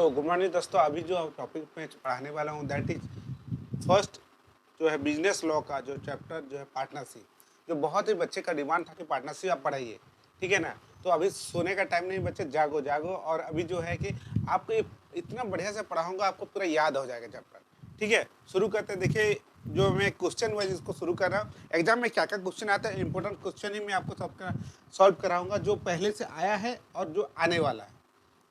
Good morning दोस्तों, अभी जो टॉपिक में पढ़ाने वाला हूँ दैट इज फर्स्ट जो है बिजनेस लॉ का जो चैप्टर जो है पार्टनरशिप, जो बहुत ही बच्चे का डिमांड था कि पार्टनरशिप आप पढ़ाइए, ठीक है ना। तो अभी सोने का टाइम नहीं बच्चे, जागो जागो। और अभी जो है कि आपको इतना बढ़िया से पढ़ाऊंगा, आपको पूरा याद हो जाएगा चैप्टर, ठीक है। शुरू करते हैं। देखिए, जो मैं क्वेश्चन वाइज इसको शुरू कर रहा हूँ। एग्जाम में क्या क्या क्वेश्चन आता है, इंपॉर्टेंट क्वेश्चन ही मैं आपको सबका सॉल्व कराऊंगा, जो पहले से आया है और जो आने वाला है,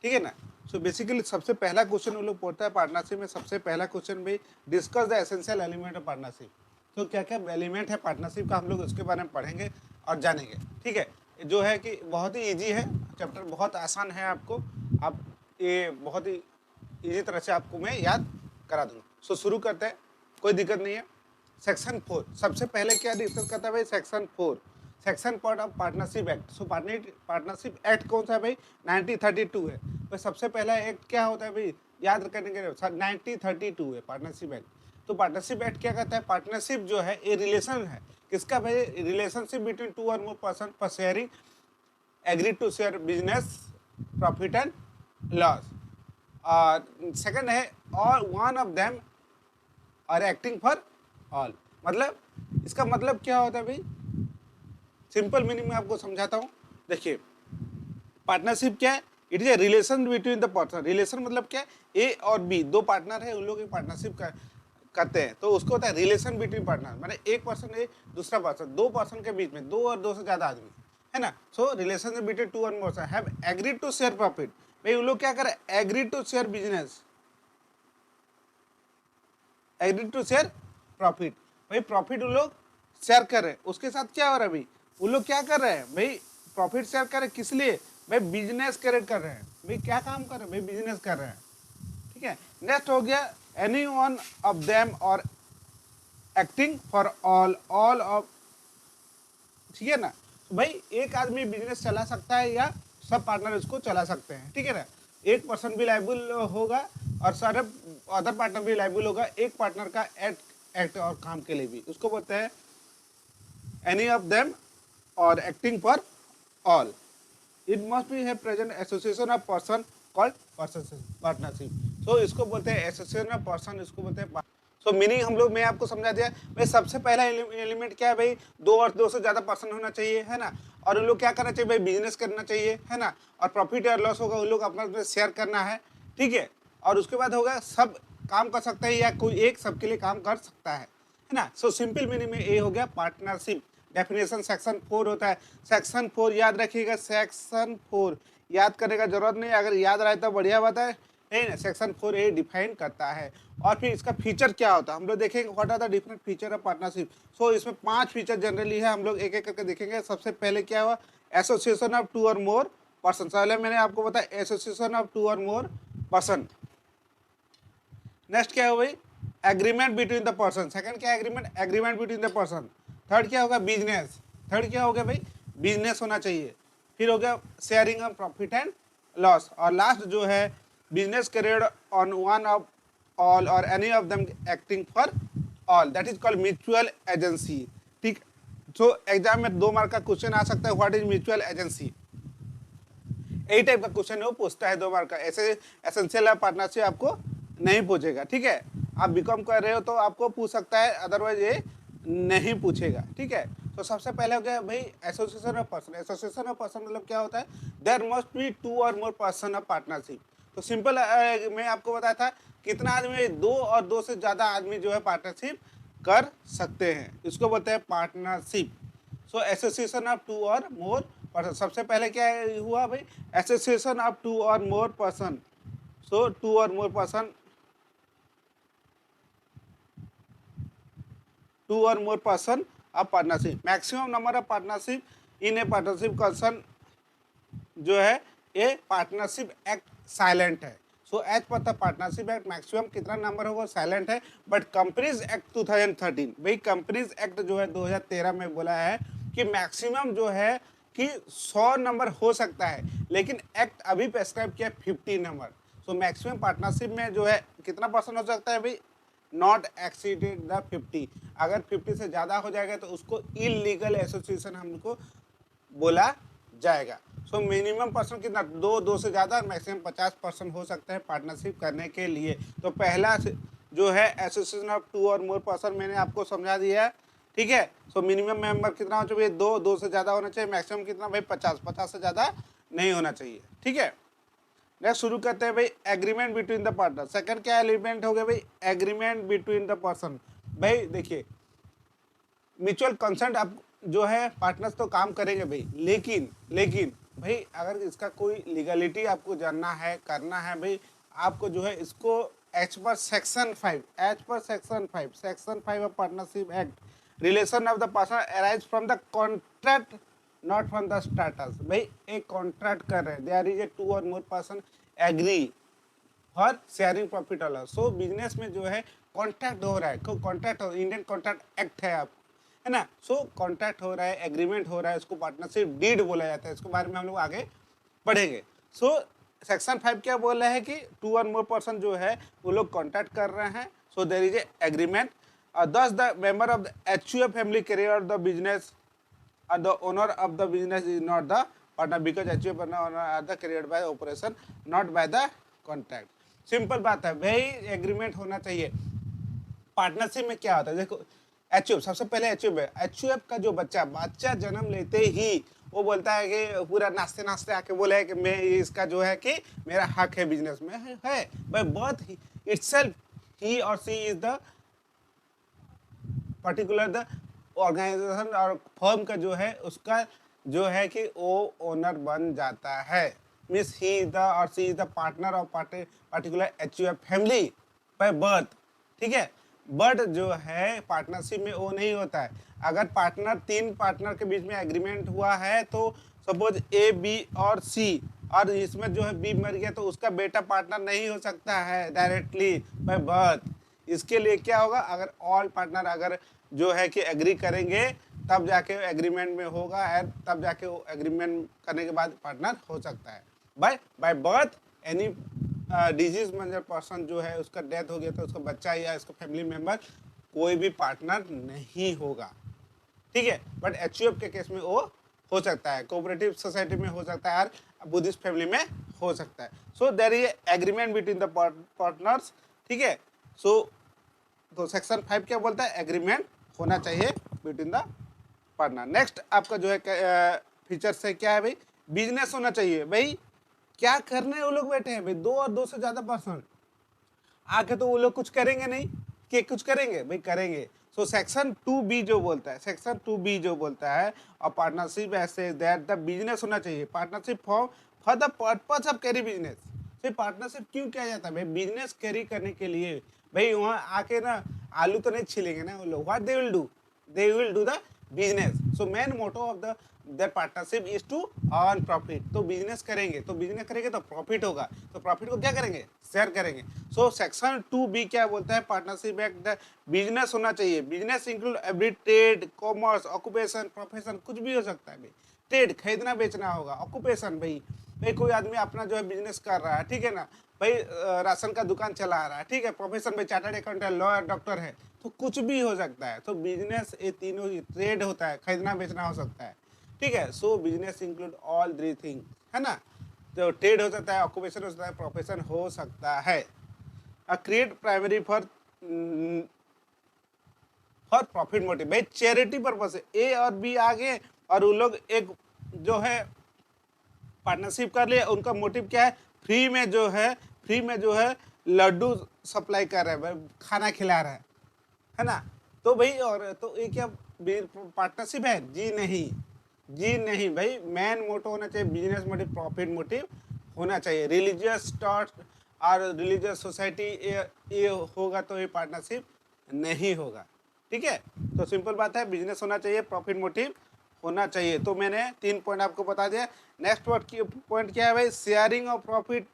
ठीक है ना। सो बेसिकली सबसे पहला क्वेश्चन वो लोग पढ़ता है पार्टनरशिप में। सबसे पहला क्वेश्चन भाई, discuss the essential element of partnership. तो क्या क्या एलिमेंट है पार्टनरशिप का, हम लोग उसके बारे में पढ़ेंगे और जानेंगे, ठीक है। जो है कि बहुत ही ईजी है चैप्टर, बहुत आसान है। आपको आप ये बहुत ही ईजी तरह से आपको मैं याद करा दूंगा। सो शुरू करते हैं, कोई दिक्कत नहीं है। सेक्शन 4 सबसे पहले क्या डिस्कस करता है भाई, section 4 section part of partnership act. So partnership act कौन सा है भाई, 1932 है। तो सबसे पहला एक्ट क्या होता है भाई, याद करने के लिए 1932 है पार्टनरशिप एक्ट। तो पार्टनरशिप एक्ट क्या कहता है, पार्टनरशिप जो है ये रिलेशन है किसका भाई, रिलेशनशिप बिटवीन टू और more person for sharing agree to share business profit and loss. और सेकंड है, और one of them are acting for all. मतलब इसका मतलब क्या होता है भाई, सिंपल मीनिंग में आपको समझाता हूँ। देखिए, पार्टनरशिप क्या है, it is a relation between the person. Relation मतलब क्या है, ए और बी दो पार्टनर है, उन लोग एक पार्टनरशिप करते हैं, तो उसको होता है रिलेशन बिटवीन पार्टनर। माने एक पर्सन है, दूसरा पर्सन, दो पर्सन के बीच में, दो और दो से ज्यादा आदमी, है ना। सो रिलेशन बिटवीन टू और more person have agreed to share profit. भाई उन लोग क्या करे, agreed to share business, agreed to share profit. भाई प्रॉफिट उन लोग शेयर कर रहे हैं, उसके साथ क्या हो रहा है भाई, वो लोग क्या कर रहे हैं भाई, प्रॉफिट शेयर कर रहे हैं, किस लिए भाई, बिजनेस क्रिएट कर रहे हैं। भाई क्या काम कर रहे हैं भाई, बिजनेस कर रहे हैं, ठीक है। नेक्स्ट हो गया, एनी वन ऑफ देम और एक्टिंग फॉर ऑल ऑफ, ठीक है ना। तो भाई एक आदमी बिजनेस चला सकता है या सब पार्टनर इसको चला सकते हैं, ठीक है ना। एक पर्सन भी लाइबल होगा और सारे अदर पार्टनर भी लाइबल होगा एक पार्टनर का एक्ट और काम के लिए भी, उसको बोलते हैं एनी ऑफ देम और acting for all. It must be है present association of person called partnership. So इसको बोलते हैं एसोसिएशन ऑफ पर्सन, इसको बोलते हैं। सो मीनिंग हम लोग, मैं आपको समझा दिया भाई। सबसे पहला एलिमेंट क्या है भाई, दो और दो से ज्यादा पर्सन होना चाहिए, है ना। और उन लोग क्या करना चाहिए भाई, बिजनेस करना चाहिए, है ना। और प्रॉफिट या लॉस होगा उन लोग अपना शेयर करना है, ठीक है। और उसके बाद होगा सब काम कर सकते हैं या कोई एक सबके लिए काम कर सकता है ना। सो सिंपल मीनिंग में ये हो गया पार्टनरशिप। डेफिनेशन सेक्शन 4 होता है। सेक्शन 4 याद रखिएगा, सेक्शन 4 याद करने का जरूरत नहीं, अगर याद रहे तो बढ़िया बात है ना। सेक्शन 4 ये डिफाइन करता है। और फिर इसका फीचर क्या होता है हम लोग देखेंगे, what are the different feature of partnership. So इसमें 5 फीचर जनरली है, हम लोग एक एक करके देखेंगे। सबसे पहले क्या हुआ, एसोसिएशन ऑफ टू और मोर पर्सन। पहले मैंने आपको बताया एसोसिएशन ऑफ टू और मोर पर्सन। नेक्स्ट क्या हो भाई, agreement between the person. Second क्या है, agreement between the person. Third क्या होगा, बिजनेस। थर्ड क्या हो गया भाई, बिजनेस होना चाहिए। फिर हो गया sharing of profit and loss. और लास्ट जो है, business carried on one of all और any of them acting for all, that is called mutual agency, ठीक। सो एग्जाम में 2 मार्क का क्वेश्चन आ सकता है, व्हाट इज म्यूचुअल एजेंसी। यही टाइप का क्वेश्चन है, वो पूछता है 2 मार्क का। ऐसे एसेंशियल पार्टनरशिप आपको नहीं पूछेगा, ठीक है। आप बीकॉम कर रहे हो तो आपको पूछ सकता है, अदरवाइज ये नहीं पूछेगा, ठीक है। तो सबसे पहले हो गया भाई association of person. Association of person मतलब क्या होता है, देयर मस्ट बी 2 और मोर पर्सन ऑफ पार्टनरशिप। तो सिंपल मैं आपको बताया था कितना आदमी, 2 और 2 से ज्यादा आदमी जो है पार्टनरशिप कर सकते हैं, इसको बोलते हैं पार्टनरशिप। सो एसोसिएशन ऑफ 2 और मोर पर्सन। सबसे पहले क्या हुआ भाई, एसोसिएशन ऑफ 2 और मोर पर्सन। सो 2 और more person, 2 or more person of partnership। Maximum number of partnership in a partnership concern जो है ये पार्टनरशिप एक्ट साइलेंट है। So as per the partnership act maximum कितना नंबर होगा, silent है। But companies act 2013, भाई companies act जो है 2013 में बोला है कि मैक्सिमम जो है कि 100 नंबर हो सकता है, लेकिन एक्ट अभी प्रेस्क्राइब किया 50 नंबर। सो मैक्सिमम पार्टनरशिप में जो है कितना पर्सन हो सकता है भाई, नॉट एक्सीडेड द 50। अगर 50 से ज़्यादा हो जाएगा तो उसको इलीगल एसोसिएशन हमको बोला जाएगा। सो मिनिमम पर्सन कितना, दो से ज़्यादा, मैक्सिमम 50% हो सकता है पार्टनरशिप करने के लिए। तो पहला जो है एसोसिएशन ऑफ 2 और मोर पर्सन मैंने आपको समझा दिया है, ठीक है। सो मिनिमम मेंबर कितना होना चाहिए, दो से ज़्यादा होना चाहिए, मैक्सिमम कितना भाई 50 से ज़्यादा नहीं होना चाहिए, ठीक है। नेक्स्ट शुरू करते हैं भाई, agreement between the partner. Second क्या एलिमेंट हो गया भाई, एग्रीमेंट बिटवीन द पर्सन। भाई देखिए, म्यूचुअल कंसेंट आप जो है पार्टनर्स तो काम करेंगे भाई, लेकिन भाई अगर इसका कोई लीगलिटी आपको जानना है, करना है भाई, आपको जो है इसको as per section 5 of partnership act, relation of the partner arise from the contract not from the status. भाई एक कॉन्ट्रैक्ट कर रहे हैं, देयर इज ए 2 और more person agree for sharing profit और लॉस। सो बिजनेस में जो है कॉन्ट्रैक्ट हो रहा है, कॉन्ट्रैक्ट इंडियन कॉन्ट्रैक्ट एक्ट है आप, है ना। सो कॉन्ट्रैक्ट हो रहा है, एग्रीमेंट हो रहा है, उसको पार्टनरशिप डीड बोला जाता है। इसके बारे में हम लोग आगे पढ़ेंगे। सो सेक्शन 5 क्या बोल रहा है कि 2 और मोर पर्सन जो है वो लोग कॉन्ट्रैक्ट कर रहे हैं, so there is a agreement. Thus the member of the HUF family carrier the business और the owner of the business is not the partner because HUF owner are the carrier by operation not by the contract. Simple बात है भाई, agreement होना चाहिए। Partnership में क्या होता है, देखो HUF सबसे पहले HUF है। HUF का जो बच्चा जन्म लेते ही वो बोलता है कि पूरा नाचते नाचते आके बोला है कि मैं इसका जो है कि मेरा हक है बिजनेस में, है बाय बर्थ इटसेल्फ ही और C is the particular the organisation और फर्म का जो है उसका जो है कि वो ओनर बन जाता है। मीन्स ही द और C is the partner of particular HUF family by birth, ठीक है। बट जो है पार्टनरशिप में वो नहीं होता है। अगर पार्टनर 3 पार्टनर के बीच में एग्रीमेंट हुआ है, तो सपोज A, B और C, और इसमें जो है B मर गया तो उसका बेटा पार्टनर नहीं हो सकता है डायरेक्टली बाय बर्थ। इसके लिए क्या होगा, अगर ऑल पार्टनर अगर जो है कि एग्री करेंगे तब जाके एग्रीमेंट में होगा, और तब जाके वो एग्रीमेंट करने के बाद पार्टनर हो सकता है। बाय बर्थ एनी डिजीज मंजर पर्सन जो है उसका डेथ हो गया तो उसका बच्चा या इसका फैमिली मेंबर कोई भी पार्टनर नहीं होगा, ठीक है। बट HUF के केस में वो हो सकता है, कोऑपरेटिव सोसाइटी में हो सकता है, और बुद्धिस्ट फैमिली में हो सकता है। So there is agreement between the partners, ठीक है। सो तो सेक्शन 5 क्या बोलता है, एग्रीमेंट होना चाहिए बिटवीन द पार्टनर। नेक्स्ट आपका जो है फीचर से क्या है भाई, बिजनेस होना चाहिए। भाई क्या करने वो लोग बैठे हैं भाई, 2 और 2 से ज्यादा पर्सन आके तो वो लोग कुछ करेंगे नहीं, कि कुछ करेंगे भाई, करेंगे। सो सेक्शन 2B जो बोलता है, सेक्शन 2B जो बोलता है, और पार्टनरशिप ऐसे दैट द बिजनेस होना चाहिए, partnership for the purpose of carry business. फिर पार्टनरशिप क्यों किया जाता है भाई, बिजनेस कैरी करने के लिए। भाई वहाँ आके ना आलू तो नहीं छिलेंगे ना वो लोग, what they will do the business. So main motto of the their partnership is to earn profit। तो बिजनेस करेंगे तो प्रॉफिट होगा, तो प्रॉफिट को क्या करेंगे, शेयर करेंगे। सो सेक्शन 2B क्या बोलता है, पार्टनरशिप एक्ट बिजनेस होना चाहिए। Business include every trade, commerce, occupation, profession, कुछ भी हो सकता है भाई। ट्रेड खरीदना बेचना होगा, ऑक्यूपेशन भाई कोई आदमी अपना जो है बिजनेस कर रहा है, ठीक है ना भाई, राशन का दुकान चला रहा है, ठीक है। प्रोफेशन भाई चार्टर्ड अकाउंटेंट, लॉयर, डॉक्टर है, तो कुछ भी हो सकता है। तो बिजनेस ये तीनों ट्रेड होता है, खरीदना बेचना हो सकता है, ठीक है। सो बिजनेस इंक्लूड ऑल 3 थिंग, है ना। तो ट्रेड हो सकता है, ऑक्यूपेशन हो सकता है, प्रोफेशन हो सकता है। Create primary for profit motive, भाई चैरिटी पर्पस है। A और B आ गए और वो लोग एक जो है पार्टनरशिप कर लिए, उनका मोटिव क्या है, फ्री में जो है लड्डू सप्लाई कर रहे हैं, खाना खिला रहे हैं, है ना। तो भाई और तो ये क्या पार्टनरशिप है, जी नहीं भाई। मेन मोटो होना चाहिए बिजनेस मोटिव, प्रॉफिट मोटिव होना चाहिए। रिलीजियस थॉट और रिलीजियस सोसाइटी ये होगा तो ये पार्टनरशिप नहीं होगा, ठीक है। तो सिंपल बात है, बिजनेस होना चाहिए, प्रॉफिट मोटिव होना चाहिए। तो मैंने 3 पॉइंट आपको बता दिया। नेक्स्ट पॉइंट क्या है भाई, शेयरिंग ऑफ प्रॉफिट।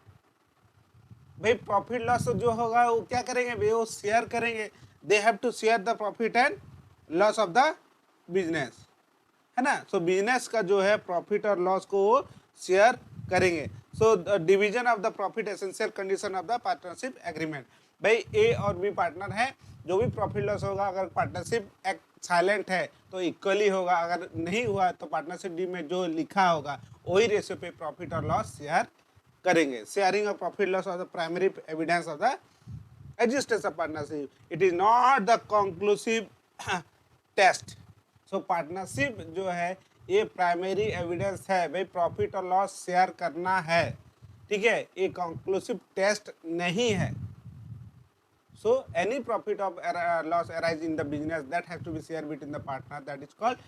भाई प्रॉफिट लॉस जो होगा वो क्या करेंगे भाई, वो शेयर करेंगे। They have to share the profit and loss of the business, है ना। सो बिजनेस का जो है प्रॉफिट और लॉस को वो शेयर करेंगे। So division of the profit essential condition of the partnership agreement. भाई ए और बी पार्टनर है, जो भी प्रॉफिट लॉस होगा अगर पार्टनरशिप एक्ट साइलेंट है तो इक्वली होगा, अगर नहीं हुआ तो पार्टनरशिप डी में जो लिखा होगा वही रेशियो पे प्रॉफिट और लॉस शेयर करेंगे। Sharing of profit loss of the primary evidence of the existence of partnership, it is not the conclusive test. So partnership जो है ये प्राइमरी एविडेंस है, भाई प्रॉफिट और लॉस शेयर करना है, ठीक है, ये कंक्लूसिव टेस्ट नहीं है। So any profit of loss arise in the business that has to be shared between the partner, that is called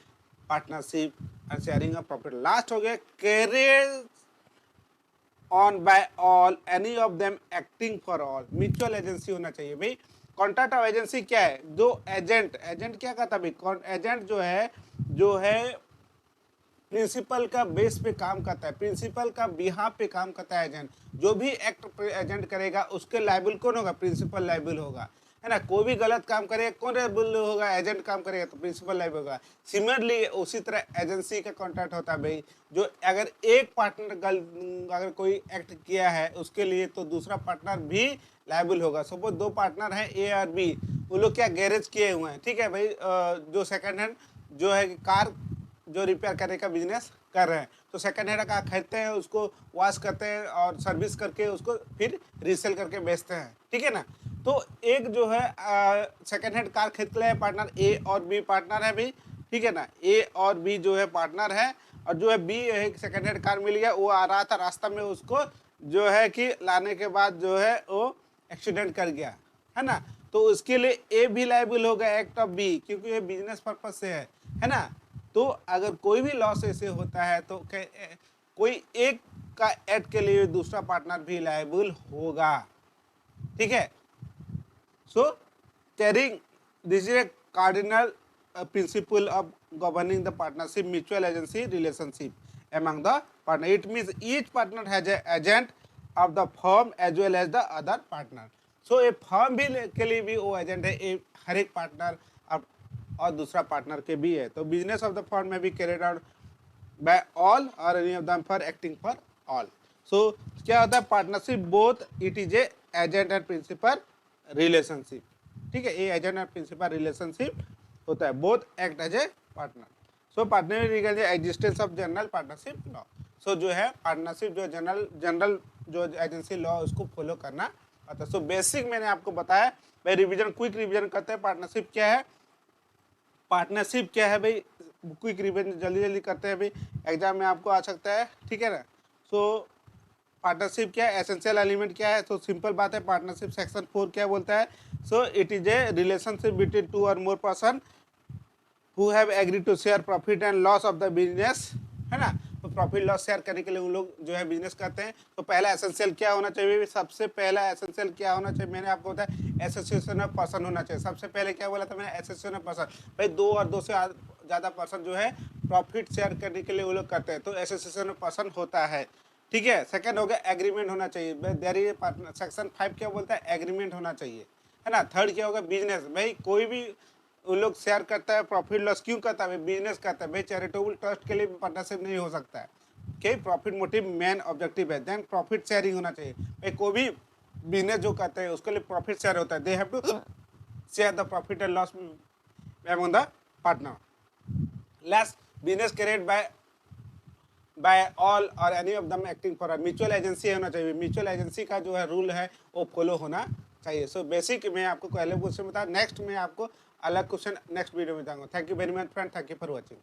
partnership and sharing of profit। Last हो गया carried on by all any of them acting for all, mutual agency होना चाहिए भाई। Contract of agency क्या है, जो agent क्या कहता है भाई, एजेंट जो है प्रिंसिपल का बेस पे काम करता है, प्रिंसिपल का बिहाफ पे काम करता है एजेंट। जो भी एक्ट एजेंट करेगा उसके लायबल कौन होगा, प्रिंसिपल लायबल होगा, है ना। कोई भी गलत काम करेगा कौन लायबल होगा, एजेंट काम करेगा तो प्रिंसिपल लायबल होगा। सिमिलरली उसी तरह एजेंसी का कॉन्ट्रैक्ट होता है भाई, जो अगर एक पार्टनर अगर कोई एक्ट किया है उसके लिए तो दूसरा पार्टनर भी लायबल होगा। सपोज दो पार्टनर हैं ए और बी, वो लोग क्या गैरेज किए हुए हैं, ठीक है भाई, जो सेकेंड हैंड जो है कार जो रिपेयर करने का बिजनेस कर रहे हैं, तो सेकंड हैंड कार खरीदते हैं, उसको वॉश करते हैं और सर्विस करके उसको फिर रीसेल करके बेचते हैं, ठीक है ना। तो एक जो है सेकंड हैंड कार खरीद ले पार्टनर ए और बी पार्टनर है भाई, ठीक है ना, ए और बी जो है पार्टनर है, और जो है बी एक सेकंड हैंड कार मिल गया, वो आ रहा था रास्ता में, उसको जो है कि लाने के बाद जो है वो एक्सीडेंट कर गया, है ना। तो उसके लिए ए भी लायबल होगा एक्ट ऑफ बी, क्योंकि ये बिजनेस पर्पज से है ना। तो अगर कोई भी लॉस ऐसे होता है तो कोई एक का एक्ट के लिए दूसरा पार्टनर भी लायबल होगा, ठीक है। So carrying this is a cardinal principle of governing the partnership mutual agency relationship among the partner। It means each partner has a agent of the firm as well as the other partner। So a firm भी के लिए भी वो agent है, हर एक partner और दूसरा partner के भी है। तो बिजनेस ऑफ द फर्म में भी कैरिड आउट बाय ऑल और any of them for acting for all. So क्या होता है partnership, both it is a agent and principal relationship, ठीक है, ये एजेंट एंड प्रिंसिपल रिलेशनशिप होता है, both act as a partner. So partner existence of general partnership law. So जो है पार्टनरशिप जो जनरल जो एजेंसी लॉ उसको फॉलो करना आता है। सो बेसिक मैंने आपको बताया भाई, रिवीजन क्विक रिवीजन करते हैं। पार्टनरशिप क्या है, पार्टनरशिप क्या है भाई, क्विक रिवीजन जल्दी करते हैं भाई, एग्जाम में आपको आ सकता है, ठीक है ना। सो पार्टनरशिप क्या है, एसेंशियल एलिमेंट क्या है, तो सिंपल बात है, पार्टनरशिप सेक्शन 4 क्या बोलता है, so it is a relationship between two और more person who have agreed to share profit and loss of the business, है ना। तो प्रॉफिट लॉस शेयर करने के लिए उन लोग जो है बिजनेस करते हैं। तो पहला एसेंशियल क्या होना चाहिए, सबसे पहला एसेंशियल क्या होना चाहिए, मैंने आपको बताया एसोसिएशन ऑफ पर्सन होना चाहिए। सबसे पहले क्या बोला था मैंने, एसोसिएशन ऑफ पर्सन, भाई दो और दो से ज़्यादा पर्सन जो है प्रॉफिट शेयर करने के लिए वो लोग करते हैं, तो एसोसिएशन ऑफ पर्सन होता है, ठीक है। सेकंड हो गया एग्रीमेंट होना चाहिए, देयर इज पार्टनर सेक्शन 5 क्या बोलता है, एग्रीमेंट होना चाहिए, है ना। थर्ड क्या होगा, बिजनेस, भाई कोई भी उन लोग शेयर करता है प्रॉफिट लॉस, क्यों करता है, बिजनेस करता है भाई, चैरिटेबल ट्रस्ट के लिए पार्टनरशिप नहीं हो सकता है, कि प्रॉफिट मोटिव मेन ऑब्जेक्टिव है। देन प्रॉफिट शेयरिंग होना चाहिए, भाई कोई भी बिजनेस जो करते हैं उसके लिए प्रॉफिट शेयर होता है, they have to share the profit and loss among the partner. Last business carried by all और any of them acting for mutual agency होना चाहिए, म्यूचुअल एजेंसी का जो है रूल है वो फॉलो होना चाहिए। सो बेसिक मैं आपको पहले क्वेश्चन बताया, नेक्स्ट में आपको अलग क्वेश्चन नेक्स्ट वीडियो में बताऊंगा। Thank you very much friend, thank you for watching.